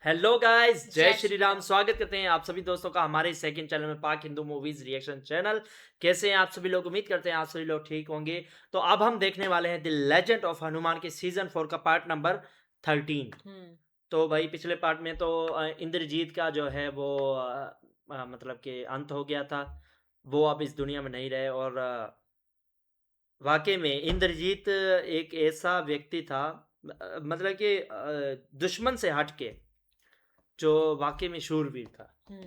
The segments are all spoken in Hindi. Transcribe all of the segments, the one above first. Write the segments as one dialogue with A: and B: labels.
A: हेलो गाइस, जय
B: जय
A: श्री
B: श्री
A: राम।
B: राम।
A: स्वागत करते हैं आप सभी दोस्तों का हमारे सेकंड चैनल में, पाक हिंदू मूवीज रिएक्शन चैनल। कैसे हैं आप सभी लोग? उम्मीद करते हैं आप सभी लोग ठीक होंगे। तो अब हम देखने वाले हैं द लेजेंड ऑफ हनुमान के सीजन 4 का पार्ट नंबर 13।
B: हुँ,
A: तो भाई पिछले पार्ट में तो इंद्रजीत का जो है वो मतलब कि अंत हो गया था। वो अब इस दुनिया में नहीं रहे और वाकई में इंद्रजीत एक ऐसा व्यक्ति था, मतलब कि दुश्मन से हट के जो वाक़ई में शूरवीर था।
B: हुँ।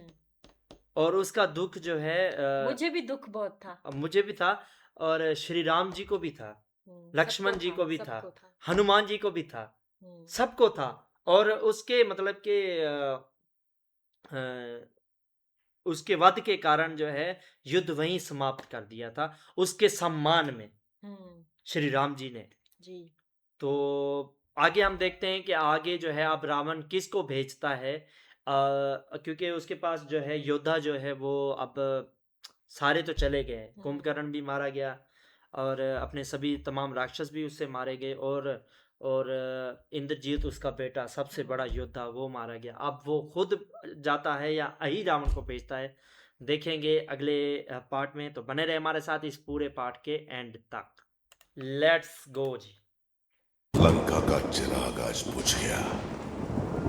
A: और उसका दुःख जो है
B: मुझे भी दुःख बहुत था।
A: मुझे भी था और श्री राम जी को भी था,
B: सबको
A: लक्ष्मण जी
B: था,
A: को भी था,
B: सबको था।
A: हनुमान जी को भी था,
B: हुँ,
A: सबको था। और उसके मतलब कि अ, उसके वध के कारण जो है युद्ध वहीं समाप्त कर दिया था, उसके सम्मान में
B: हुँ,
A: श्री राम जी ने।
B: जी।
A: तो आगे हम देखते हैं कि आगे जो है अब रावण किसको भेजता है, क्योंकि उसके पास जो है योद्धा जो है वो अब सारे तो चले गए,
B: हुँ,
A: कुंभकर्ण भी मारा गया और अपने सभी तमाम राक्षस भी उससे मारे गए और इंद्रजीत उसका बेटा सबसे बड़ा
B: हुँ।
A: योद्धा वो मारा गया। अब वो खुद जाता है या ही रावण को भेजता है, देखेंगे अगले पार्ट में। तो बने रहे हमारे साथ इस पूरे पार्ट के एंड तक। लेट्स गो जी।
C: लंका का चिराग आज बुझ गया,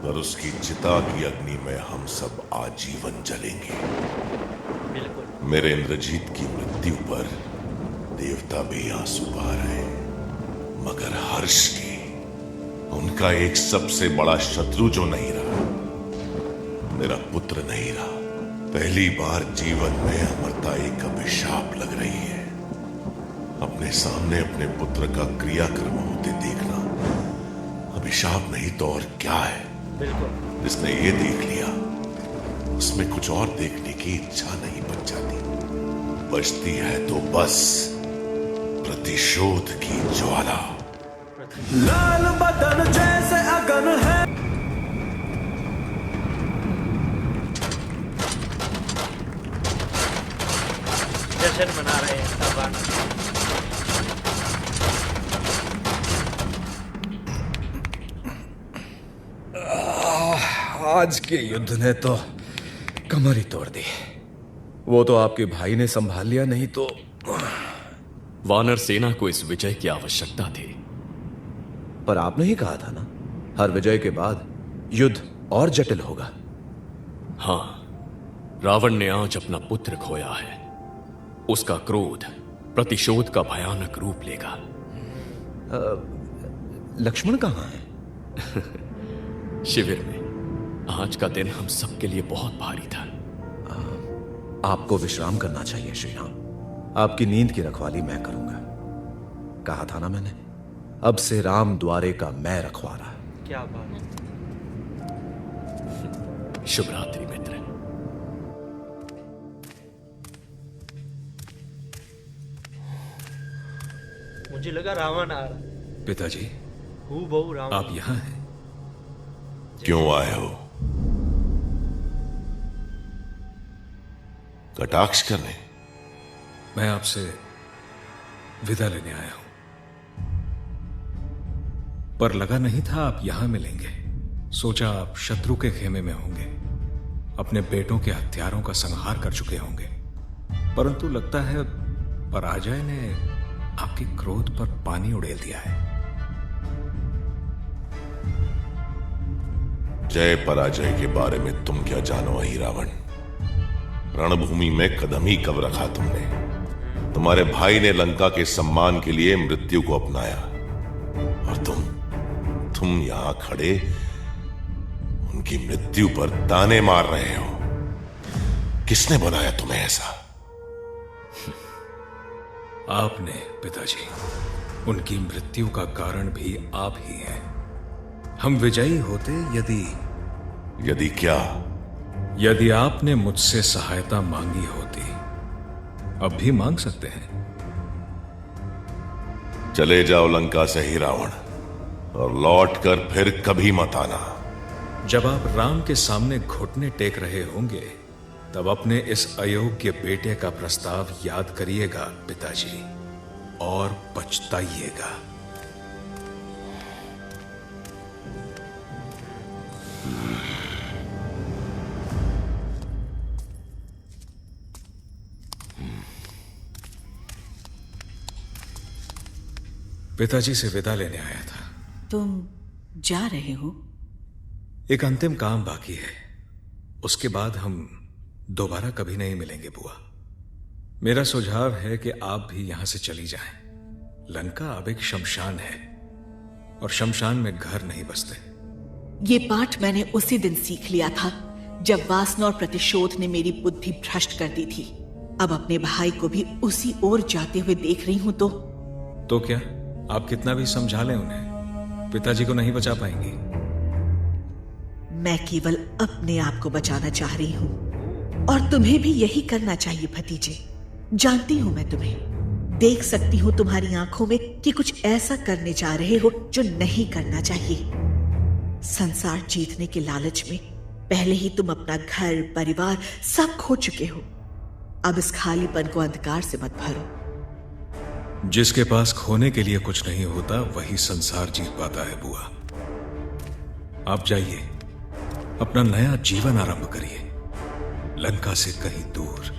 C: पर उसकी चिता की अग्नि में हम सब आजीवन जलेंगे।
A: बिल्कुल।
C: मेरे इंद्रजीत की मृत्यु पर देवता भी आंसू बहा रहे हैं, मगर हर्ष की उनका एक सबसे बड़ा शत्रु जो नहीं रहा, मेरा पुत्र नहीं रहा। पहली बार जीवन में अमरता एक अभिशाप लग रही है। अपने सामने अपने पुत्र का क्रियाकर्म होते देखना अभिशाप नहीं तो और क्या है।
A: बिल्कुल।
C: जिसने ये देख लिया उसमें कुछ और देखने की इच्छा नहीं बच जाती, बचती है तो बस प्रतिशोध की ज्वाला।
D: लाल बदन जैसे अगन है।
A: जश्न मना रहे हैं सब।
D: आज के युद्ध ने तो कमर ही तोड़ दी। वो तो आपके भाई ने संभाल लिया, नहीं तो
E: वानर सेना को इस विजय की आवश्यकता थी।
D: पर आपने ही कहा था ना, हर विजय के बाद युद्ध और जटिल होगा।
E: हां, रावण ने आज अपना पुत्र खोया है। उसका क्रोध प्रतिशोध का भयानक रूप लेगा।
D: लक्ष्मण कहाँ है?
E: शिविर में। आज का दिन हम सबके लिए बहुत भारी था।
D: आपको विश्राम करना चाहिए श्री राम। आपकी नींद की रखवाली मैं करूंगा। कहा था ना मैंने, अब से राम द्वारे का मैं रखवाला।
A: क्या बात है।
E: शुभ रात्रि मित्र।
A: मुझे लगा रावण आ रहा है।
D: पिताजी,
A: हूबहू रावण।
D: आप यहां हैं?
C: क्यों आए हो? कटाक्ष करने?
D: मैं आपसे विदा लेने आया हूं, पर लगा नहीं था आप यहां मिलेंगे। सोचा आप शत्रु के खेमे में होंगे, अपने बेटों के हत्यारों का संहार कर चुके होंगे। परंतु लगता है पराजय ने आपके क्रोध पर पानी उड़ेल दिया है।
C: जय पराजय के बारे में तुम क्या जानो ही रावण? रणभूमि में कदम ही कब रखा तुमने? तुम्हारे भाई ने लंका के सम्मान के लिए मृत्यु को अपनाया, और तुम यहां खड़े उनकी मृत्यु पर ताने मार रहे हो। किसने बनाया तुम्हें ऐसा?
D: आपने पिताजी। उनकी मृत्यु का कारण भी आप ही हैं। हम विजयी होते
C: यदि क्या?
D: यदि आपने मुझसे सहायता मांगी होती। अब भी मांग सकते हैं।
C: चले जाओ लंका से ही रावण, और लौट कर फिर कभी मत आना।
D: जब आप राम के सामने घुटने टेक रहे होंगे, तब अपने इस अयोग्य बेटे का प्रस्ताव याद करिएगा पिताजी, और पछताइएगा। पिताजी से विदा लेने आया था।
F: तुम जा रहे हो?
D: एक अंतिम काम बाकी है, उसके बाद हम दोबारा कभी नहीं मिलेंगे बुआ। मेरा सुझाव है कि आप भी यहां से चली जाएं। लंका अब एक शमशान है और शमशान में घर नहीं बसते।
F: ये पाठ मैंने उसी दिन सीख लिया था जब वासना और प्रतिशोध ने मेरी बुद्धि भ्रष्ट कर दी थी। अब अपने भाई को भी उसी ओर जाते हुए देख रही हूं तो
D: क्या आप कितना भी समझा लें उन्हें, पिताजी को नहीं बचा पाएंगी।
F: मैं केवल अपने आप को बचाना चाह रही हूं और तुम्हें भी यही करना चाहिए भतीजे। जानती हूं मैं तुम्हें, देख सकती हूं तुम्हारी आंखों में कि कुछ ऐसा करने जा रहे हो जो नहीं करना चाहिए। संसार जीतने के लालच में पहले ही तुम अपना घर परिवार सब खो चुके हो। अब इस खालीपन को अंधकार से मत भरो।
D: जिसके पास खोने के लिए कुछ नहीं होता वही संसार जीत पाता है बुआ। आप जाइए, अपना नया जीवन आरंभ करिए, लंका से कहीं दूर।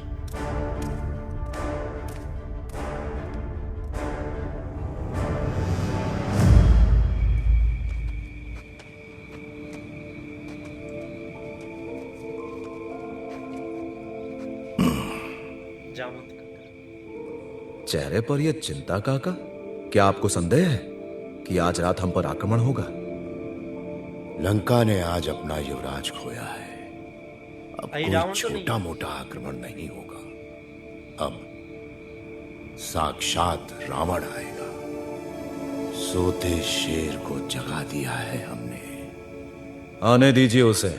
G: चेहरे पर यह चिंता काका, क्या आपको संदेह है कि आज रात हम पर आक्रमण होगा?
H: लंका ने आज अपना युवराज खोया है। अब
A: भाई
H: कोई
A: रावण तो
H: छोटा मोटा आक्रमण नहीं होगा। अब साक्षात रावण आएगा। सोते शेर को जगा दिया है हमने।
G: आने दीजिए उसे।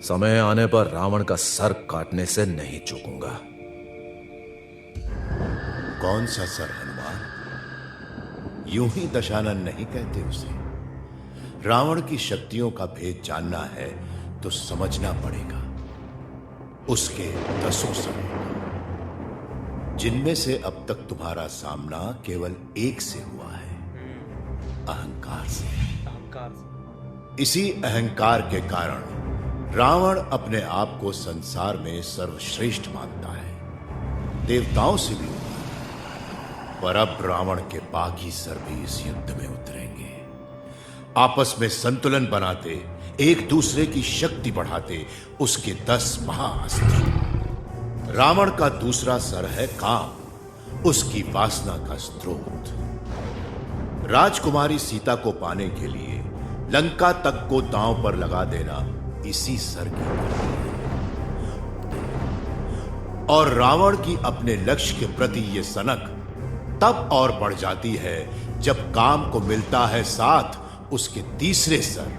G: समय आने पर रावण का सर काटने से नहीं चूकूंगा।
H: कौन सा सर हनुमान? यूं ही दशानन नहीं कहते उसे। रावण की शक्तियों का भेद जानना है तो समझना पड़ेगा उसके 10 सर, जिनमें से अब तक तुम्हारा सामना केवल एक से हुआ है, अहंकार से। इसी अहंकार के कारण रावण अपने आप को संसार में सर्वश्रेष्ठ मानता है, देवताओं से भी। पर अब रावण के बाकी सर भी इस युद्ध में उतरेंगे। आपस में संतुलन बनाते, एक दूसरे की शक्ति बढ़ाते उसके 10 महाअस्त्र। रावण का दूसरा सर है काम, उसकी वासना का स्रोत। राजकुमारी सीता को पाने के लिए लंका तक को दांव पर लगा देना इसी सर की करनी है। और रावण की अपने लक्ष्य के प्रति यह सनक तब और बढ़ जाती है जब काम को मिलता है साथ उसके तीसरे सर,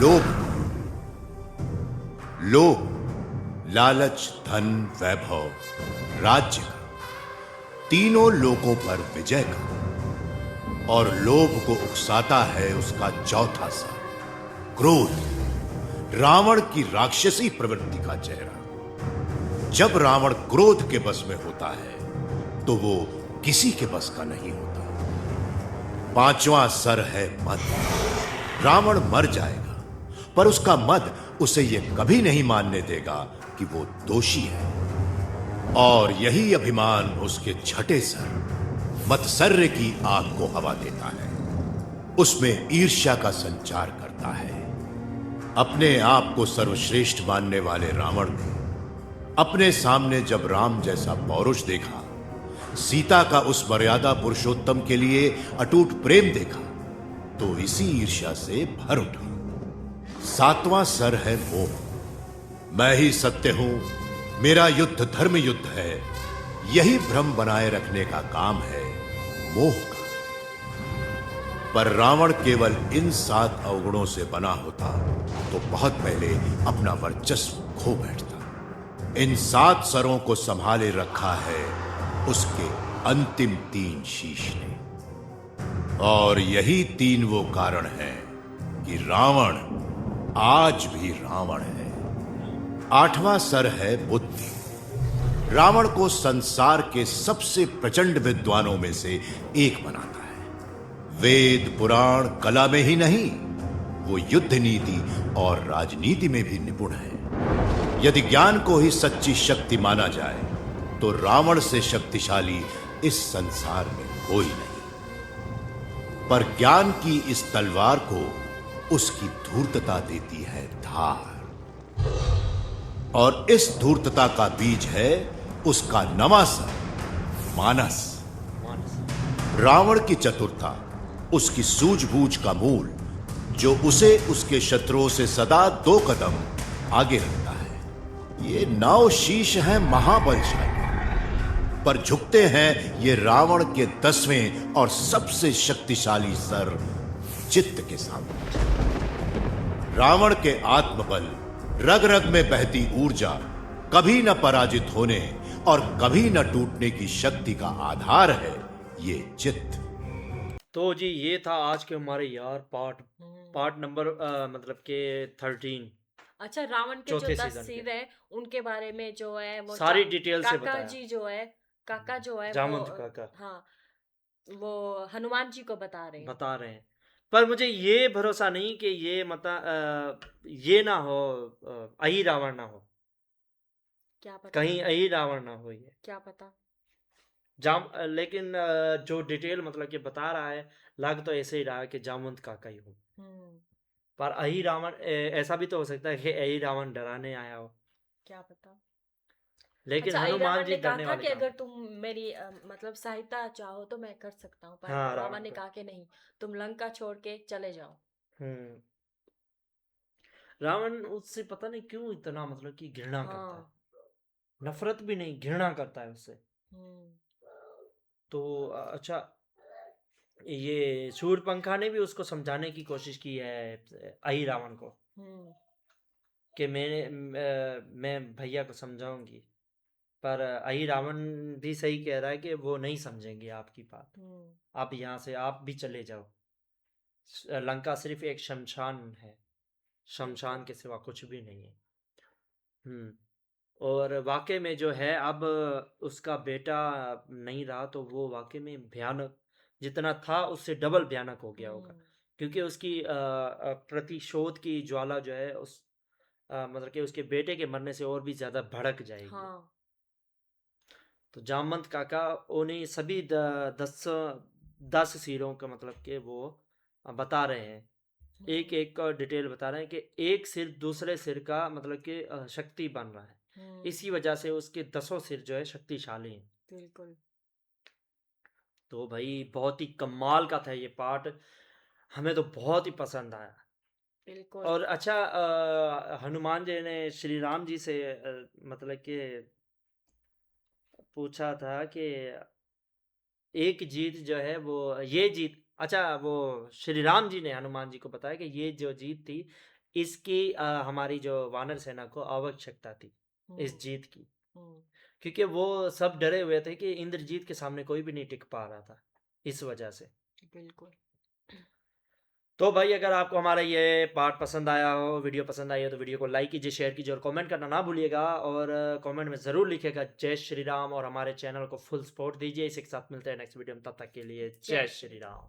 H: लोभ। लोभ, लालच, धन, वैभव, राज्य का, तीनों लोगों पर विजय का। और लोभ को उकसाता है उसका चौथा सर, क्रोध, रावण की राक्षसी प्रवृत्ति का चेहरा। जब रावण क्रोध के बस में होता है तो वो किसी के बस का नहीं होता। 5वां सर है मद। रावण मर जाएगा पर उसका मद उसे यह कभी नहीं मानने देगा कि वो दोषी है। और यही अभिमान उसके छठे सर मत्सर्य की आग को हवा देता है, उसमें ईर्ष्या का संचार करता है। अपने आप को सर्वश्रेष्ठ मानने वाले रावण ने अपने सामने जब राम जैसा पौरुष देखा, सीता का उस मर्यादा पुरुषोत्तम के लिए अटूट प्रेम देखा, तो इसी ईर्ष्या से भर उठा। 7वां सर है मोह। मैं ही सत्य हूं, मेरा युद्ध धर्म युद्ध है, यही भ्रम बनाए रखने का काम है मोह का। पर रावण केवल इन 7 अवगुणों से बना होता तो बहुत पहले अपना वर्चस्व खो बैठता। इन 7 सरों को संभाले रखा है उसके अंतिम 3 शीश ने। और यही 3 वो कारण है कि रावण आज भी रावण है। 8वां सर है बुद्धि। रावण को संसार के सबसे प्रचंड विद्वानों में से एक बनाता है। वेद पुराण कला में ही नहीं, वो युद्ध नीति और राजनीति में भी निपुण है। यदि ज्ञान को ही सच्ची शक्ति माना जाए तो रावण से शक्तिशाली इस संसार में कोई नहीं। पर ज्ञान की इस तलवार को उसकी धूर्तता देती है धार, और इस धूर्तता का बीज है उसका नवासा मानस। रावण की चतुरता उसकी सूझबूझ का मूल, जो उसे उसके शत्रुओं से सदा 2 कदम आगे रखता है। ये 9 शीश हैं महाबलशाली, पर झुकते हैं ये रावण के 10वें और सबसे शक्तिशाली सर चित्त के सामने। रावण के आत्मबल, रग रग में बहती ऊर्जा, कभी न पराजित होने और कभी न टूटने की शक्ति का आधार है ये चित्त।
A: तो जी ये था आज के हमारे यार पार्ट नंबर मतलब के 13।
B: अच्छा, रावण के जो
A: चौथे
B: 10
A: सीजन
B: सिर
A: के
B: है उनके बारे में जो है वो
A: सारी डिटेल से
B: काका
A: बताया।
B: जी जो है, काका जो है
A: जामवंत
B: वो
A: काका
B: हाँ, वो हनुमान जी को बता रहे हैं।
A: पर मुझे ये भरोसा नहीं कि ये ये ना हो, अही रावण ना हो,
B: क्या पता,
A: कहीं अही रावण ना हो ये
B: क्या पता।
A: लेकिन जो डिटेल मतलब कि बता रहा है, लग तो ऐसे ही रहा है कि जामवंत काका ही हो। पर अही रावण ऐसा भी तो हो सकता है कि अही रावण डराने आया हो,
B: क्या पता।
A: लेकिन
B: अच्छा,
A: हनुमान
B: रावण
A: जी
B: ने कहा
A: डरने
B: था
A: वाले
B: कि
A: काम।
B: अगर तुम मेरी मतलब सहायता चाहो तो मैं कर सकता हूँ, पर
A: हाँ,
B: रावण ने
A: को-
B: कहा कि नहीं, तुम लंका छोड़ के चले जाओ।
A: हम्म रावण उससे पता नहीं क्यों इतना मतलब कि घृणा करता है,
B: हाँ।
A: नफरत भी नहीं, घृणा करता है उससे।
B: हम्म।
A: तो अच्छा, ये शूरपंखा ने भी उसको समझाने की कोशिश की है अही रावण को
B: हम्म।
A: कि मैं भैया को समझाऊंगी, पर अही रावण भी सही कह रहा है कि वो नहीं समझेंगे आपकी बात। आप यहाँ से आप भी चले जाओ, लंका सिर्फ एक शमशान है, शमशान के सिवा कुछ भी नहीं है। हम्म और वाकई में जो है अब उसका बेटा नहीं रहा, तो वो वाकई में भयानक, जितना था उससे डबल भयानक हो गया होगा, क्योंकि उसकी प्रतिशोध की ज्वाला जो है उस मतलब कि उसके बेटे के मरने से और भी ज़्यादा भड़क जाएगी।
B: हाँ।
A: तो जामवंत काका उन्हें सभी 10 सिरों का मतलब कि वो बता रहे हैं, एक एक का डिटेल बता रहे हैं कि एक सिर दूसरे सिर का मतलब कि शक्ति बन रहा है, इसी वजह से उसके 10 सिर जो है शक्तिशाली हैं।
B: बिल्कुल।
A: तो भाई बहुत ही कमाल का था ये पार्ट, हमें तो बहुत ही पसंद आया।
B: बिल्कुल।
A: और अच्छा, हनुमान जी ने श्री राम जी से मतलब कि पूछा था कि एक जीत जो है वो ये जीत, अच्छा वो श्री राम जी ने हनुमान जी को बताया कि ये जो जीत थी इसकी हमारी जो वानर सेना को आवश्यकता थी इस जीत की, क्योंकि वो सब डरे हुए थे कि इंद्रजीत के सामने कोई भी नहीं टिक पा रहा था इस वजह से।
B: बिल्कुल।
A: तो भाई अगर आपको हमारा ये पार्ट पसंद आया हो, वीडियो पसंद आई हो, तो वीडियो को लाइक कीजिए, शेयर कीजिए और कमेंट करना ना भूलिएगा, और कमेंट में ज़रूर लिखिएगा जय श्री राम, और हमारे चैनल को फुल सपोर्ट दीजिए। इसी के साथ मिलते हैं नेक्स्ट वीडियो में, तब तक के लिए जय श्री राम।